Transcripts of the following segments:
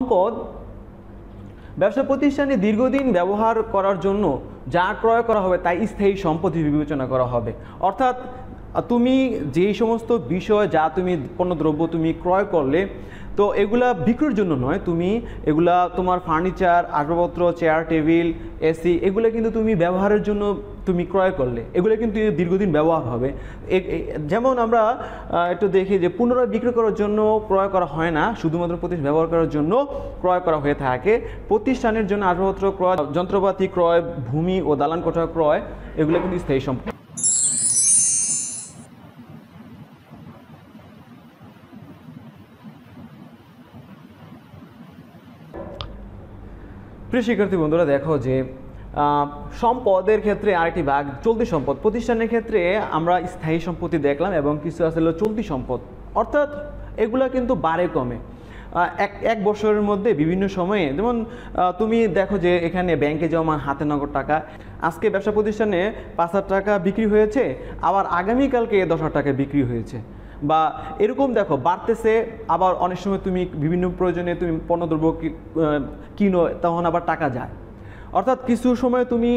সম্পদ ব্যবসা প্রতিষ্ঠানে দীর্ঘদিন ব্যবহার করার জন্য যা ক্রয় করা হবে তাই স্থায়ী সম্পদ হিসেবে বিবেচনা করা হবে। অর্থাৎ তুমি যেই সমস্ত বিষয় যা তুমি পণ্যদ্রব্য তুমি ক্রয় করলে, তো এগুলা বিক্রির জন্য নয়, তুমি এগুলা তোমার ফার্নিচার, আসবাবপত্র, চেয়ার টেবিল, এসি, এগুলো কিন্তু তুমি ব্যবহারের জন্য তুমি ক্রয় করলে, এগুলো কিন্তু দীর্ঘদিন ব্যবহার হবে। যেমন আমরা একটু দেখি যে পুনরায় বিক্রি করার জন্য ক্রয় করা হয় না, শুধুমাত্র প্রতিষ্ঠান ব্যবহার করার জন্য ক্রয় করা হয়ে থাকে। প্রতিষ্ঠানের জন্য আসবাবপত্র ক্রয়, যন্ত্রপাতি ক্রয়, ভূমি ও দালান কোঠা ক্রয়, এগুলো কিন্তু স্থায়ী সম্পদ। প্রিয় শিক্ষার্থী বন্ধুরা, দেখো যে সম্পদের ক্ষেত্রে আরেকটি ভাগ চলতি সম্পদ। প্রতিষ্ঠানের ক্ষেত্রে আমরা স্থায়ী সম্পত্তি দেখলাম এবং কিছু আসলে চলতি সম্পদ, অর্থাৎ এগুলা কিন্তু বাড়ে কমে এক বছরের মধ্যে বিভিন্ন সময়ে। যেমন তুমি দেখো যে এখানে ব্যাংকে জমা হাতে নগদ টাকা, আজকে ব্যবসা প্রতিষ্ঠানে 5,000 টাকা বিক্রি হয়েছে, আবার আগামীকালকে 10,000 টাকা বিক্রি হয়েছে, বা এরকম দেখো বাড়তেছে। আবার অনেক সময় তুমি বিভিন্ন প্রয়োজনে তুমি পণ্যদ্রব্য কিনো, তখন আবার টাকা যায়। অর্থাৎ কিছু সময় তুমি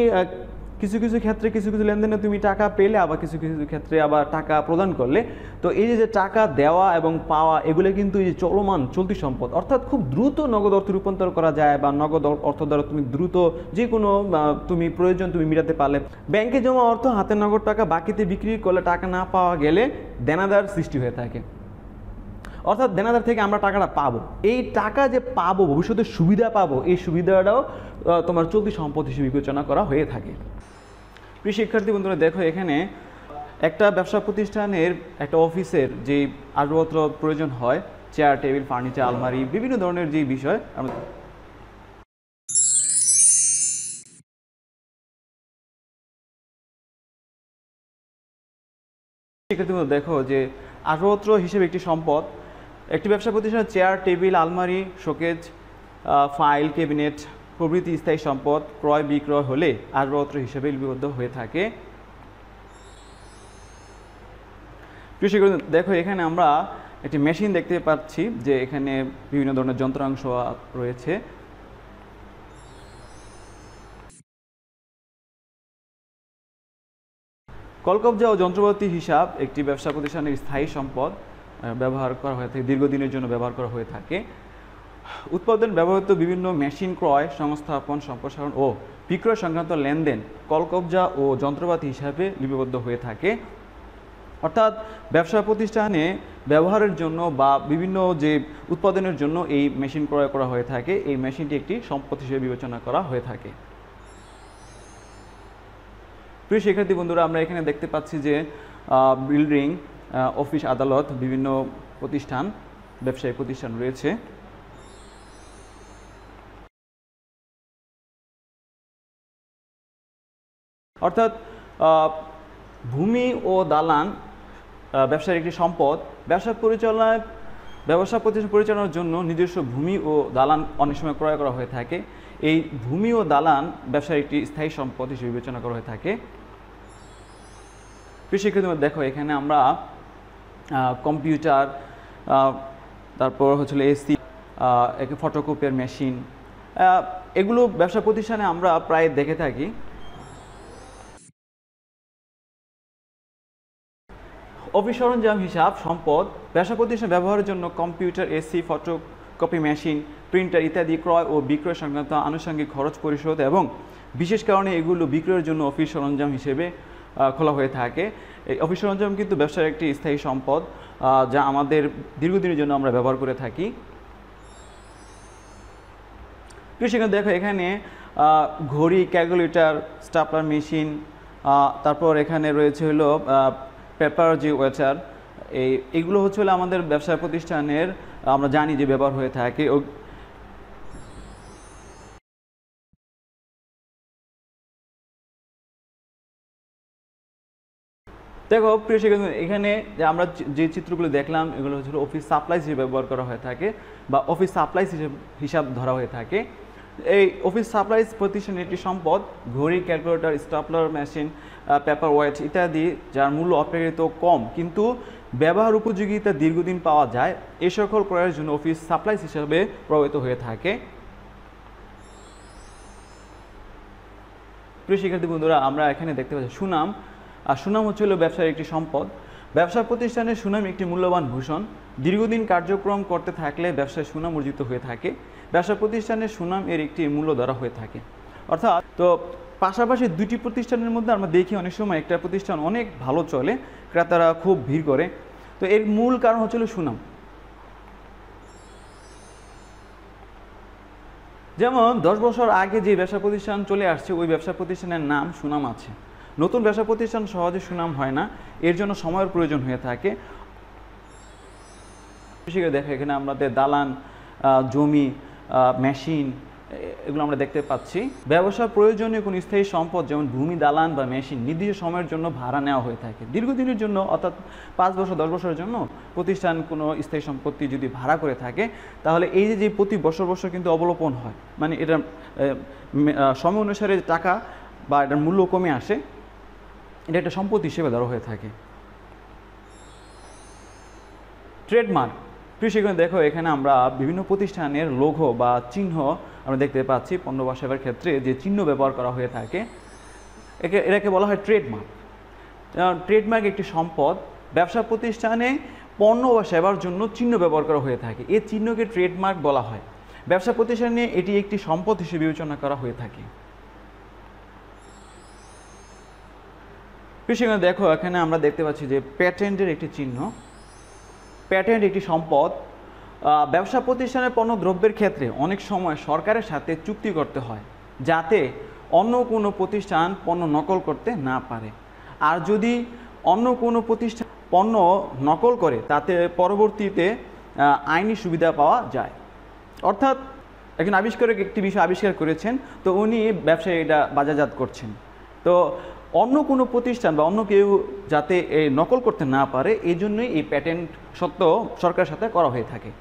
কিছু কিছু ক্ষেত্রে কিছু কিছু লেনদেনে তুমি টাকা পেলে, আবার কিছু কিছু ক্ষেত্রে আবার টাকা প্রদান করলে। তো এই যে টাকা দেওয়া এবং পাওয়া, এগুলো কিন্তু এই যে চলমান চলতি সম্পদ, অর্থাৎ খুব দ্রুত নগদ অর্থ রূপান্তর করা যায়, বা নগদ অর্থ দ্বারা তুমি দ্রুত যে কোনো তুমি প্রয়োজন তুমি মেটাতে পারলে। ব্যাংকে জমা অর্থ হাতে নগদ টাকা বাকিতে বিক্রি করলে টাকা না পাওয়া গেলে দেনাদার সৃষ্টি হয়ে থাকে। অর্থাৎ দেনাদার থেকে আমরা টাকাটা পাবো, এই টাকা যে পাবো, ভবিষ্যতে সুবিধা পাবো, এই সুবিধাটাও তোমার চলতি সম্পদ হিসেবে বিবেচনা করা হয়ে থাকে। প্রিয় শিক্ষার্থী বন্ধুরা, দেখো এখানে একটা ব্যবসা প্রতিষ্ঠানের একটা অফিসের যে আসবাবপত্র প্রয়োজন হয়, চেয়ার টেবিল, ফার্নিচার, আলমারি, বিভিন্ন ধরনের যে বিষয়, শিক্ষার্থী বন্ধুরা দেখো যে আসবাবপত্র হিসেবে একটি সম্পদ, একটি ব্যবসা প্রতিষ্ঠানের চেয়ার টেবিল, আলমারি, শোকেজ, ফাইল, ক্যাবিনেট প্রভৃতি স্থায়ী সম্পদ ক্রয় বিক্রয় হলে আসবাবপত্র হিসেবে লিপিবদ্ধ হয়ে থাকে। প্রিয় শিক্ষার্থী দেখো এখানে আমরা একটি মেশিন দেখতে পাচ্ছি, যে এখানে বিভিন্ন ধরনের যন্ত্রাংশ রয়েছে। কলকবজা ও যন্ত্রপাতি হিসাব একটি ব্যবসা প্রতিষ্ঠানের স্থায়ী সম্পদ, ব্যবহার করা হয়ে থাকে, দীর্ঘদিনের জন্য ব্যবহার করা হয়ে থাকে। উৎপাদন ব্যবহৃত বিভিন্ন মেশিন ক্রয়, সংস্থাপন, সম্প্রসারণ ও বিক্রয় সংক্রান্ত লেনদেন কলকবজা ও যন্ত্রপাতি হিসাবে লিপিবদ্ধ হয়ে থাকে। অর্থাৎ ব্যবসা প্রতিষ্ঠানে ব্যবহারের জন্য বা বিভিন্ন যে উৎপাদনের জন্য এই মেশিন ক্রয় করা হয়ে থাকে, এই মেশিনটি একটি সম্পদ হিসেবে বিবেচনা করা হয়ে থাকে। প্রিয় শিক্ষার্থী বন্ধুরা, আমরা এখানে দেখতে পাচ্ছি যে বিল্ডিং, অফিস, আদালত, বিভিন্ন প্রতিষ্ঠান, ব্যবসায়ী প্রতিষ্ঠান রয়েছে। অর্থাৎ ভূমি ও দালান ব্যবসার একটি সম্পদ। ব্যবসা প্রতিষ্ঠান পরিচালনার জন্য নিজস্ব ভূমি ও দালান অনেক সময় ক্রয় করা হয়ে থাকে। এই ভূমি ও দালান ব্যবসার একটি স্থায়ী সম্পদ হিসেবে বিবেচনা করা হয়ে থাকে। প্রিয় শিক্ষার্থী দেখো এখানে আমরা কম্পিউটার, তারপর হচ্ছে এসি, ফটোকপিয়ার মেশিন, এগুলো ব্যবসা প্রতিষ্ঠানে আমরা প্রায় দেখে থাকি। অফিস সরঞ্জাম হিসাব সম্পদ ব্যবসা প্রতিষ্ঠান ব্যবহারের জন্য computer, AC, photocopy machine, printer ইত্যাদি ক্রয় ও বিক্রয় সংক্রান্ত আনুষঙ্গিক খরচ পরিশোধ এবং বিশেষ কারণে এগুলো বিক্রয়ের জন্য অফিস সরঞ্জাম হিসেবে খোলা হয়ে থাকে। এই অফিস সরঞ্জাম কিন্তু ব্যবসার একটি স্থায়ী সম্পদ, যা আমাদের দীর্ঘদিনের জন্য আমরা ব্যবহার করে থাকি। সেখানে দেখো এখানে ঘড়ি, ক্যালকুলেটর, স্টাপলার মেশিন, তারপর এখানে রয়েছে হলো পেপার যে ওয়েটার, এইগুলো হচ্ছে হলো আমাদের ব্যবসা প্রতিষ্ঠানের আমরা জানি যে ব্যবহার হয়ে থাকে। দেখো প্রিয় শিক্ষার্থী, এখানে যে আমরা যে চিত্রগুলো দেখলাম, এগুলো হচ্ছে অফিস সাপ্লাইজ হিসেবে ব্যবহার করা হয়ে থাকে বা অফিস সাপ্লাইজ হিসাব ধরা হয়ে থাকে। এই অফিস সাপ্লাইজ প্রতিষ্ঠানের একটি সম্পদ ঘড়ি, calculator, stapler machine, paper wait ইত্যাদি, যার মূল্য অপেক্ষাকৃত কম কিন্তু ব্যবহার উপযোগিতা দীর্ঘদিন পাওয়া যায়, এ সকল ক্রয়ের জন্য অফিস সাপ্লাইস হিসেবে প্রভাবিত হয়ে থাকে। প্রিয় শিক্ষার্থী বন্ধুরা, আমরা এখানে দেখতে পাচ্ছি সুনাম। আর সুনাম হচ্ছে ব্যবসার একটি সম্পদ। ব্যবসা প্রতিষ্ঠানের সুনাম একটি মূল্যবান ভূষণ। দীর্ঘদিন কার্যক্রম করতে থাকলে ব্যবসায় সুনাম অর্জিত হয়ে থাকে। ব্যবসা প্রতিষ্ঠানের সুনাম এর একটি মূল্য ধরা হয়ে থাকে। অর্থাৎ তো পাশাপাশি দুটি প্রতিষ্ঠানের মধ্যে আমরা দেখি অনেক সময় একটা প্রতিষ্ঠান অনেক ভালো চলে, ক্রেতারা খুব ভিড় করে, তো এর মূল কারণ হচ্ছিল সুনাম। যেমন 10 বছর আগে যে ব্যবসা প্রতিষ্ঠান চলে আসছে ওই ব্যবসা প্রতিষ্ঠানের নাম সুনাম আছে। নতুন ব্যবসা প্রতিষ্ঠান সহজে সুনাম হয় না, এর জন্য সময়ের প্রয়োজন হয়ে থাকে। দেখো এখানে আমাদের দালান, জমি, মেশিন এগুলো আমরা দেখতে পাচ্ছি। ব্যবসার প্রয়োজনীয় কোনো স্থায়ী সম্পদ যেমন ভূমি, দালান বা মেশিন নির্দিষ্ট সময়ের জন্য ভাড়া নেওয়া হয়ে থাকে। দীর্ঘদিনের জন্য অর্থাৎ 5 বছর 10 বছরের জন্য প্রতিষ্ঠান কোনো স্থায়ী সম্পত্তি যদি ভাড়া করে থাকে তাহলে এই যে প্রতি বছর বছর কিন্তু অবলোপন হয়, মানে এটা সময় অনুসারে টাকা বা এটার মূল্য কমে আসে, এটা একটা সম্পত্তি হিসেবে ধরা হয়ে থাকে। ট্রেডমার্ক। প্রিয় শিক্ষার্থী দেখো এখানে আমরা বিভিন্ন প্রতিষ্ঠানের লোগো বা চিহ্ন আমরা দেখতে পাচ্ছি। পণ্য বা সেবার ক্ষেত্রে যে চিহ্ন ব্যবহার করা হয়ে থাকে এটাকে বলা হয় ট্রেডমার্ক। ট্রেডমার্ক একটি সম্পদ। ব্যবসা প্রতিষ্ঠানে পণ্য বা সেবার জন্য চিহ্ন ব্যবহার করা হয়ে থাকে, এই চিহ্নকে ট্রেডমার্ক বলা হয়। ব্যবসা প্রতিষ্ঠানে এটি একটি সম্পদ হিসেবে বিবেচনা করা হয়ে থাকে। প্রিয় শিক্ষার্থী দেখো এখানে আমরা দেখতে পাচ্ছি যে প্যাটেন্টের একটি চিহ্ন। প্যাটেন্ট একটি সম্পদ। ব্যবসা প্রতিষ্ঠানের পণ্য দ্রব্যের ক্ষেত্রে অনেক সময় সরকারের সাথে চুক্তি করতে হয় যাতে অন্য কোনো প্রতিষ্ঠান পণ্য নকল করতে না পারে। আর যদি অন্য কোনো প্রতিষ্ঠান পণ্য নকল করে তাতে পরবর্তীতে আইনি সুবিধা পাওয়া যায়। অর্থাৎ একজন আবিষ্কারক একটি বিষয় আবিষ্কার করেছেন, তো উনি ব্যবসায় এটা বাজারজাত করছেন, তো অন্য কোনো প্রতিষ্ঠান বা অন্য কেউ যাতে এই নকল করতে না পারে এই জন্যই এই প্যাটেন্ট সত্ত্ব সরকারের সাথে করা হয়ে থাকে।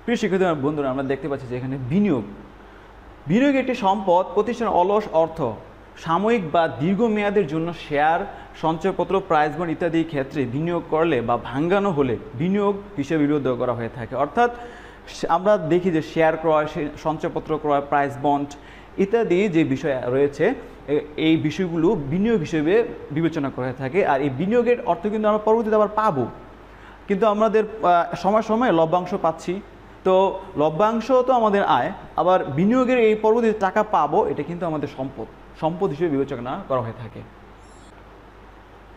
প্রিয় শিক্ষার্থী বন্ধুরা, আমরা দেখতে পাচ্ছি যে এখানে বিনিয়োগ। বিনিয়োগ একটি সম্পদ। প্রতিষ্ঠান অলস অর্থ সাময়িক বা দীর্ঘমেয়াদের জন্য শেয়ার, সঞ্চয়পত্র, প্রাইজ বন্ড ইত্যাদি ক্ষেত্রে বিনিয়োগ করলে বা ভাঙ্গানো হলে বিনিয়োগ হিসেবে বিবেচনা করা হয়ে থাকে। অর্থাৎ আমরা দেখি যে শেয়ার ক্রয়, সঞ্চয়পত্র ক্রয়, প্রাইজ বন্ড ইত্যাদি যে বিষয় রয়েছে এই বিষয়গুলো বিনিয়োগ হিসেবে বিবেচনা করা হয়ে থাকে। আর এই বিনিয়োগের অর্থ কিন্তু আমরা পরবর্তীতে আবার পাবো, কিন্তু আমাদের সময় সময় লভ্যাংশ পাচ্ছি, তো লভ্যাংশ তো আমাদের আয়, আবার বিনিয়োগের এই পরবর্তীতে টাকা পাবো এটা কিন্তু আমাদের সম্পদ হিসেবে বিবেচনা করা হয়ে থাকে।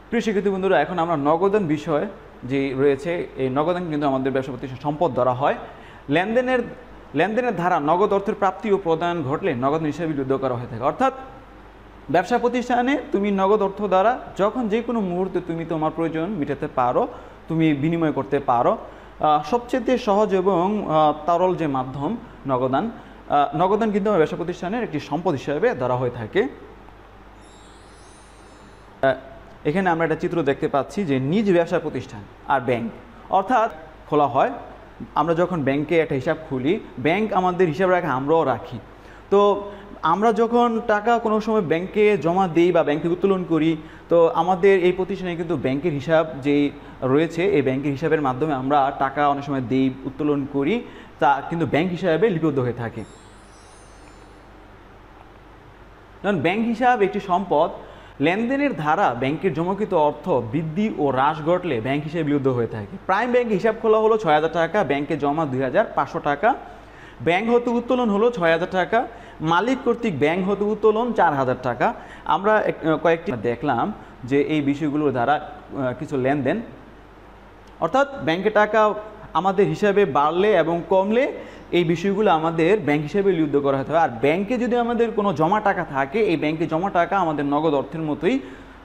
প্রিয় শিক্ষার্থী বন্ধুরা, এখন আমরা নগদান বিষয় যে রয়েছে এই নগদান কিন্তু আমাদের ব্যবসা প্রতিষ্ঠান সম্পদ ধরা হয়। লেনদেনের ধারা নগদ অর্থের প্রাপ্তি ও প্রদান ঘটলে নগদ হিসাবে বিবেচনা করা হয়ে থাকে। অর্থাৎ ব্যবসা প্রতিষ্ঠানে তুমি নগদ অর্থ দ্বারা যখন যে কোনো মুহূর্তে তুমি তোমার প্রয়োজন মেটাতে পারো, তুমি বিনিময় করতে পারো। সবচেয়ে সহজ এবং তরল যে মাধ্যম নগদান কিন্তু আমার ব্যবসা প্রতিষ্ঠানের একটি সম্পদ হিসাবে ধরা হয়ে থাকে। এখানে আমরা একটা চিত্র দেখতে পাচ্ছি যে নিজ ব্যবসা প্রতিষ্ঠান আর ব্যাংক অর্থাৎ খোলা হয়। আমরা যখন ব্যাংকে একটা হিসাব খুলি, ব্যাংক আমাদের হিসাব রাখে, আমরাও রাখি। তো আমরা যখন টাকা কোনো সময় ব্যাংকে জমা দিই বা ব্যাংকে উত্তোলন করি, তো আমাদের এই প্রতিষ্ঠানে কিন্তু ব্যাংকের হিসাব যেই রয়েছে এই ব্যাংকের হিসাবের মাধ্যমে আমরা টাকা অনেক সময় দিই, উত্তোলন করি, তা কিন্তু ব্যাংক হিসাবে লিপিবদ্ধ হয়ে থাকে। কারণ ব্যাংক হিসাব একটি সম্পদ। লেনদেনের ধারা ব্যাংকের জমাকৃত অর্থ বৃদ্ধি ও হ্রাস ঘটলে ব্যাংক হিসাবে লিপিবদ্ধ হয়ে থাকে। প্রাইম ব্যাংকে হিসাব খোলা হলো 6000 টাকা, ব্যাংকে জমা 2500 টাকা, ব্যাংক হতে উত্তোলন হলো 6000 টাকা, মালিক কর্তৃক ব্যাংক হতে উত্তোলন 4000 টাকা। আমরা কয়েকটি দেখলাম যে এই বিষয়গুলোর দ্বারা কিছু লেনদেন, অর্থাৎ ব্যাংকে টাকা আমাদের হিসাবে বাড়লে এবং কমলে এই বিষয়গুলো আমাদের ব্যাংক হিসাবে লিপিবদ্ধ করা হতে হবে। আর ব্যাংকে যদি আমাদের কোনো জমা টাকা থাকে, এই ব্যাংকে জমা টাকা আমাদের নগদ অর্থের মতোই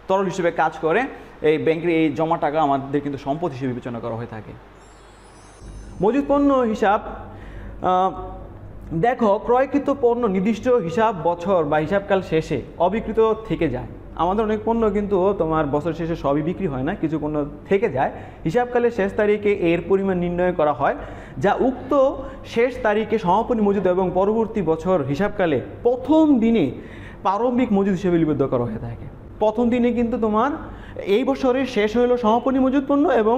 তরল হিসেবে কাজ করে। এই ব্যাংকের এই জমা টাকা আমাদের কিন্তু সম্পদ হিসেবে বিবেচনা করা হয়ে থাকে। মজুত পণ্য হিসাব। দেখো, ক্রয়কৃত পণ্য নির্দিষ্ট হিসাব বছর বা হিসাবকাল শেষে অবিক্রিত থেকে যায়। আমাদের অনেক পণ্য কিন্তু তোমার বছর শেষে সবই বিক্রি হয় না, কিছু পণ্য থেকে যায়। হিসাবকালের শেষ তারিখে এর পরিমাণ নির্ণয় করা হয়, যা উক্ত শেষ তারিখে সমাপনী মজুদ এবং পরবর্তী বছর হিসাবকালে প্রথম দিনে প্রারম্ভিক মজুদ হিসেবে লিপিবদ্ধ করা হয়ে থাকে। প্রথম দিনে কিন্তু তোমার এই বছরের শেষ হলো সমাপনী মজুদ পণ্য এবং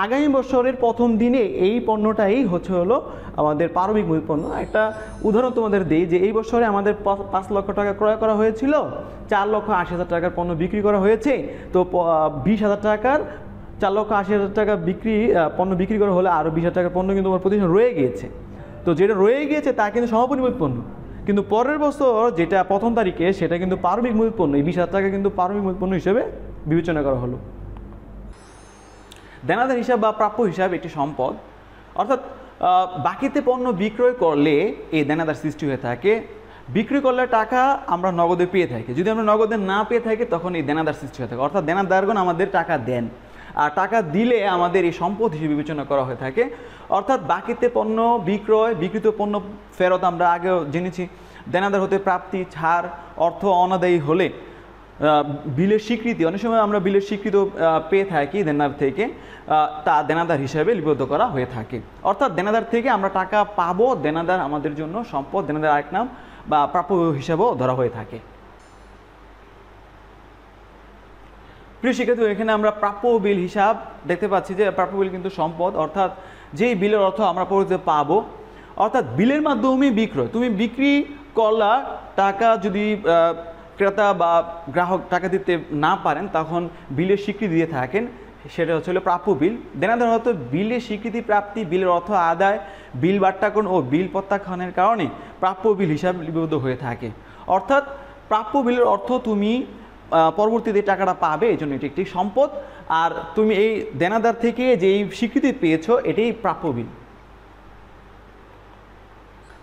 আগামী বছরের প্রথম দিনে এই পণ্যটাই হলো আমাদের প্রারম্ভিক মজুদ পণ্য। একটা উদাহরণ তোমাদের দিই যে এই বছরে আমাদের 5 লক্ষ টাকা ক্রয় করা হয়েছিল, 4,80,000 টাকার পণ্য বিক্রি করা হয়েছে। তো 20,000 টাকার 4,80,000 টাকা পণ্য বিক্রি করা হলে আরও 20,000 টাকার পণ্য কিন্তু আমার প্রতিষ্ঠান রয়ে গিয়েছে। তো যেটা রয়ে গিয়েছে তা কিন্তু সমাপনী মজুদ পণ্য, কিন্তু পরের বছর যেটা প্রথম তারিখে সেটা কিন্তু প্রারম্ভিক মজুদ পণ্য। এই 20,000 টাকা কিন্তু প্রারম্ভিক মজুদ পণ্য হিসেবে বিবেচনা করা হলো। দেনাদার হিসাব বা প্রাপ্য হিসাব একটি সম্পদ, অর্থাৎ বাকিতে পণ্য বিক্রয় করলে এই দেনাদার সৃষ্টি হয়ে থাকে। বিক্রি করলে টাকা আমরা নগদে পেয়ে থাকি, যদি আমরা নগদে না পেয়ে থাকি তখন এই দেনাদার সৃষ্টি হয়ে থাকে, অর্থাৎ দেনাদারগণ আমাদের টাকা দেন আর টাকা দিলে আমাদের এই সম্পদ হিসেবে বিবেচনা করা হয়ে থাকে। অর্থাৎ বাকিতে পণ্য বিক্রয়, বিক্রিত পণ্য ফেরত আমরা আগেও জেনেছি। দেনাদার হতে প্রাপ্তি, ছাড়, অর্থ অনাদায়ী হলে বিলের স্বীকৃতি, অনেক সময় আমরা বিলের স্বীকৃতি পেয়ে থাকি দেনাদার থেকে, তা দেনাদার হিসাবে লিপিবদ্ধ করা হয়ে থাকে। অর্থাৎ দেনাদার থেকে আমরা টাকা পাবো, দেনাদার আমাদের জন্য সম্পদ, দেনাদার আরেক নাম বা প্রাপ্য হিসাবেও ধরা হয়ে থাকে। প্রিয় শিক্ষার্থী, এখানে আমরা প্রাপ্য বিল হিসাব দেখতে পাচ্ছি যে প্রাপ্য বিল কিন্তু সম্পদ, অর্থাৎ যেই বিলের অর্থ আমরা পরবর্তীতে পাবো, অর্থাৎ বিলের মাধ্যমে বিক্রয়, তুমি বিক্রি করলা, টাকা যদি ক্রেতা বা গ্রাহক টাকা দিতে না পারেন তখন বিলের স্বীকৃতি দিয়ে থাকেন, সেটা হলো প্রাপ্য বিল। দেনাদার হতো বিলের স্বীকৃতি প্রাপ্তি, বিলের অর্থ আদায়, বিল বাট্টাকরণ ও বিল প্রত্যাখ্যানের কারণে প্রাপ্য বিল হিসাবে লিপিবদ্ধ হয়ে থাকে। অর্থাৎ প্রাপ্য বিলের অর্থ তুমি পরবর্তীতে টাকাটা পাবে, এই জন্য এটি একটি সম্পদ। আর তুমি এই দেনাদার থেকে যেই স্বীকৃতি পেয়েছো এটাই প্রাপ্য বিল।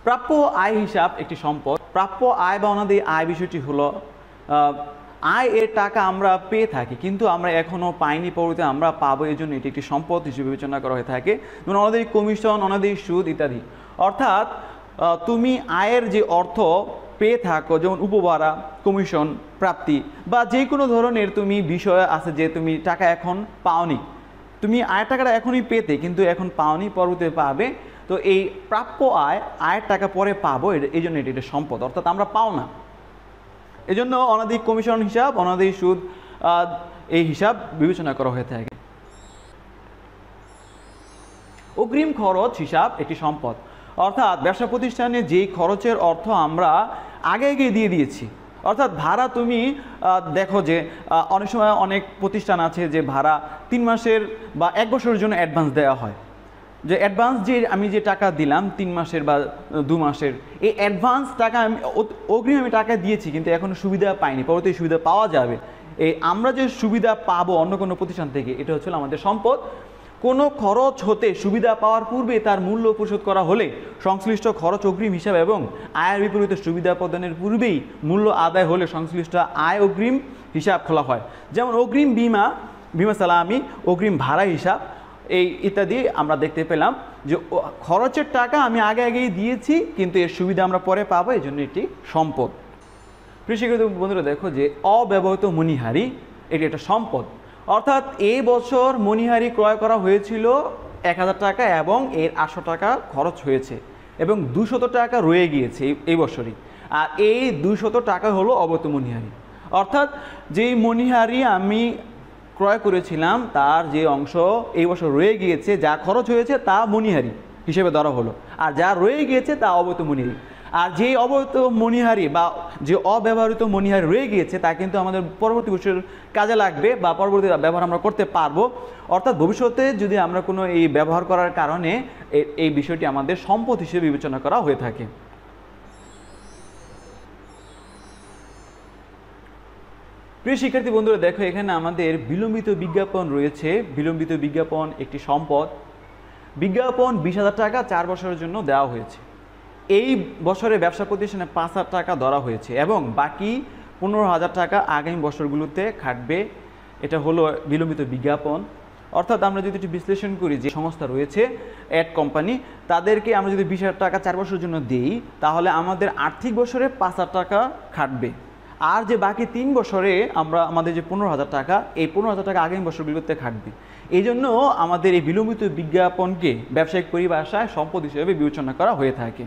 প্রাপ্য আয় হিসাব একটি সম্পদ। প্রাপ্য আয় বা অনাদায়ী আয় বিষয়টি হলো আয় এর টাকা আমরা পেয়ে থাকি কিন্তু আমরা এখনও পাইনি, পরবর্তীতে আমরা পাবো, এই জন্য এটি একটি সম্পদ হিসেবে বিবেচনা করা হয়ে থাকে। যেমন অনাদায়ী কমিশন, অনাদায়ী সুদ ইত্যাদি। অর্থাৎ তুমি আয়ের যে অর্থ পেয়ে থাকো, যেমন উপভাড়া, কমিশন প্রাপ্তি বা যে কোনো ধরনের তুমি বিষয় আছে যে তুমি টাকা এখন পাওনি, তুমি আয়ের টাকাটা এখনই পেতে কিন্তু এখন পাওনি, পরবর্তীতে পাবে, তো এই প্রাপ্য আয়ের টাকা পরে পাবো, এই জন্য এটি একটা সম্পদ, অর্থাৎ আমরা পাও না। এই জন্য অনাদায়ী কমিশন হিসাব, অনাদায়ী সুদ এই হিসাব বিবেচনা করা হয়ে থাকে। অগ্রিম খরচ হিসাব একটি সম্পদ, অর্থাৎ ব্যবসা প্রতিষ্ঠানে যেই খরচের অর্থ আমরা আগে দিয়ে দিয়েছি। অর্থাৎ ভাড়া তুমি দেখো যে অনেক সময় অনেক প্রতিষ্ঠান আছে যে ভাড়া 3 মাসের বা 1 বছরের জন্য অ্যাডভান্স দেওয়া হয়, যে অ্যাডভান্স যে আমি যে টাকা দিলাম 3 মাসের বা 2 মাসের, এই অ্যাডভান্স টাকা আমি অগ্রিম আমি টাকা দিয়েছি কিন্তু এখনও সুবিধা পাইনি, পরবর্তী সুবিধা পাওয়া যাবে। এই আমরা যে সুবিধা পাবো অন্য কোনো প্রতিষ্ঠান থেকে, এটা হচ্ছে আমাদের সম্পদ। কোনো খরচ হতে সুবিধা পাওয়ার পূর্বে তার মূল্য পরিশোধ করা হলে সংশ্লিষ্ট খরচ অগ্রিম হিসাব এবং আয়ের বিপরীতে সুবিধা প্রদানের পূর্বেই মূল্য আদায় হলে সংশ্লিষ্ট আয় অগ্রিম হিসাব খোলা হয়। যেমন অগ্রিম বিমা সালামি, অগ্রিম ভাড়া হিসাব এই ইত্যাদি আমরা দেখতে পেলাম যে খরচের টাকা আমি আগেই দিয়েছি কিন্তু এর সুবিধা আমরা পরে পাবো, এই জন্য এটি সম্পদ। প্রিয় শিক্ষার্থী বন্ধুরা, দেখো যে অব্যবহৃত মণিহারি এটি একটা সম্পদ। অর্থাৎ এই বছর মণিহারি ক্রয় করা হয়েছিল 1000 টাকা এবং এর 800 টাকা খরচ হয়েছে এবং 200 টাকা রয়ে গিয়েছে এই বছরই, আর এই 200 টাকা হলো অব্যবহৃত মণিহারি। অর্থাৎ যেই মণিহারি আমি ক্রয় করেছিলাম তার যে অংশ এই বছর রয়ে গিয়েছে, যা খরচ হয়েছে তা মণিহারি হিসেবে ধরা হলো, আর যা রয়ে গিয়েছে তা অব্যবহৃত মণিহারি। আর যেই অব্যবহৃত মণিহারি বা যে অব্যবহৃত মণিহারি রয়ে গিয়েছে তা কিন্তু আমাদের পরবর্তী বছর কাজে লাগবে বা পরবর্তী ব্যবহার আমরা করতে পারবো। অর্থাৎ ভবিষ্যতে যদি আমরা কোনো এই ব্যবহার করার কারণে এই বিষয়টি আমাদের সম্পদ হিসেবে বিবেচনা করা হয়ে থাকে। প্রিয় শিক্ষার্থী বন্ধুরা, দেখো এখানে আমাদের বিলম্বিত বিজ্ঞাপন রয়েছে। বিলম্বিত বিজ্ঞাপন একটি সম্পদ। বিজ্ঞাপন 20,000 টাকা 4 বছরের জন্য দেওয়া হয়েছে। এই বছরে ব্যবসা প্রতিষ্ঠানে 5,000 টাকা ধরা হয়েছে এবং বাকি 15,000 টাকা আগামী বছরগুলোতে খাটবে। এটা হলো বিলম্বিত বিজ্ঞাপন। অর্থাৎ আমরা যদি একটু বিশ্লেষণ করি, যে সংস্থা রয়েছে অ্যাড কোম্পানি, তাদেরকে আমরা যদি 20,000 টাকা 4 বছরের জন্য দিই তাহলে আমাদের আর্থিক বছরে 5,000 টাকা খাটবে, আর যে বাকি 3 বছরে আমাদের যে 15,000 টাকা, এই 15,000 টাকা আগামী বছরগুলোতে খাটবে। এই জন্য আমাদের এই বিলম্বিত বিজ্ঞাপনকে ব্যবসায়িক পরিভাষায় সম্পদ হিসেবে বিবেচনা করা হয়ে থাকে।